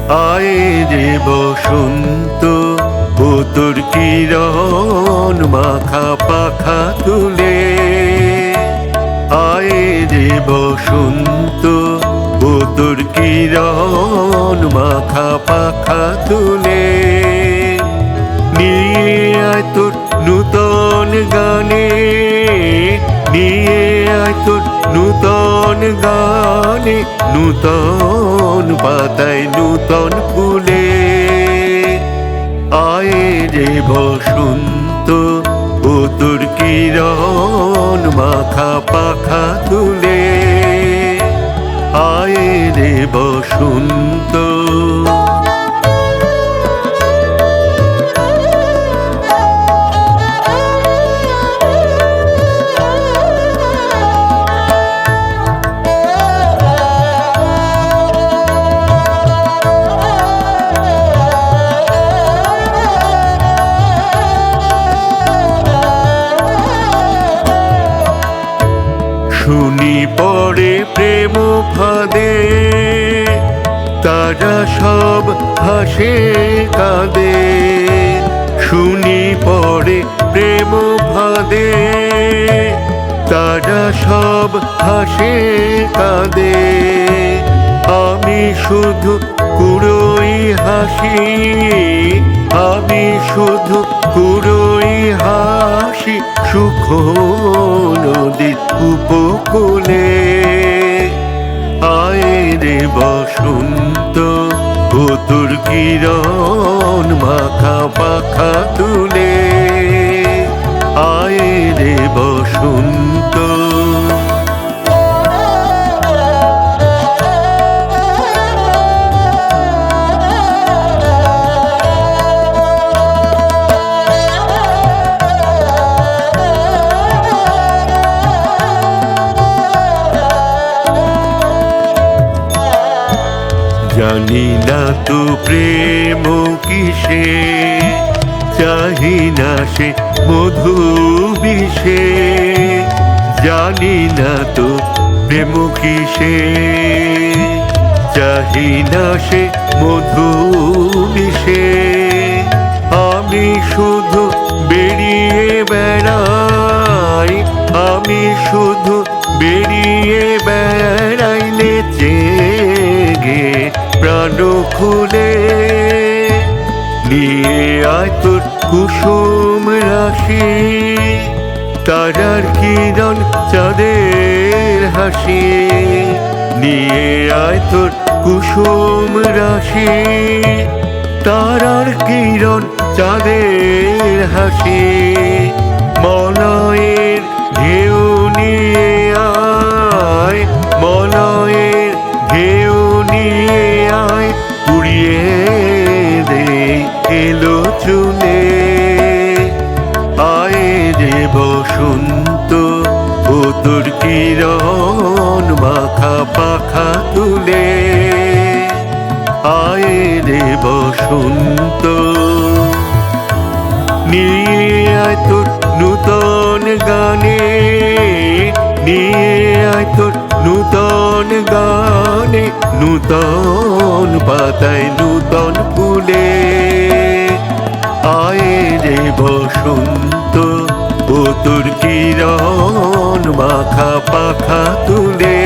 আয়ে রে বসন্ত, ও তোর কিরণ মাখা পাখা তুলে। আয়ে রে বসন্ত, ও তোর কিরণ মাখা পাখা তুলে। নিয়ে আয় তোর নূতন গানে, নিয়ে আয় তোর নূতন গানে, নূতন পাতায় নূতন ফুলে। আয়ে রে বসন্ত, ও তোর কিরণ মাখা পাখা তুলে। আয়ে রে বসন্ত। শুনি পড়ে প্রেম ফাঁদে, তারা সব হাসে কাঁদে। শুনি পড়ে প্রেম ফাঁদে, তারা সব হাসে কাঁদে। আমি শুধু কুড়োই হাসি, আমি শুধু কুড়োই হাসি সুখ নদীর উপকূলে। আয়ে রে বসন্ত, ও তোর কিরণ মাখা পাখা তুলে। আয়ে রে বসন্ত। জানি না তো প্রেম কিসে, চাহি না সে মধু বিষে। জানি না তো প্রেম কিসে, চাহি না সে মধু বিষে। আমি শুধু বেরিয়ে বেড়াই, আমি শুধু বেরিয়ে বেড়াই নেচে গে প্রাণ খুলে। নিয়ে আয় তোর কুসুম রাশি, তারার কিরণ চাঁদের হাসি। নিয়ে আয় তোর কুসুম রাশি, তারার কিরণ চাঁদের হাসি। মলয়ের ঢেউ নিয়ে আয়, মলয়ের ঢেউ নিয়ে আয়, উড়িয়ে দে এলো চুলে। আয়ে রে বসন্ত, ও তোর কিরণ মাখা পাখা তুলে। আয়ে রে বসন্ত। নিয়ে আয় তোর নূতন গানে, নিয়ে আয় তোর নূতন গানে, নূতন পাতায় নূতন ফুলে। আয়ে রে বসন্ত, ও তোর কিরণ মাখা পাখা তুলে।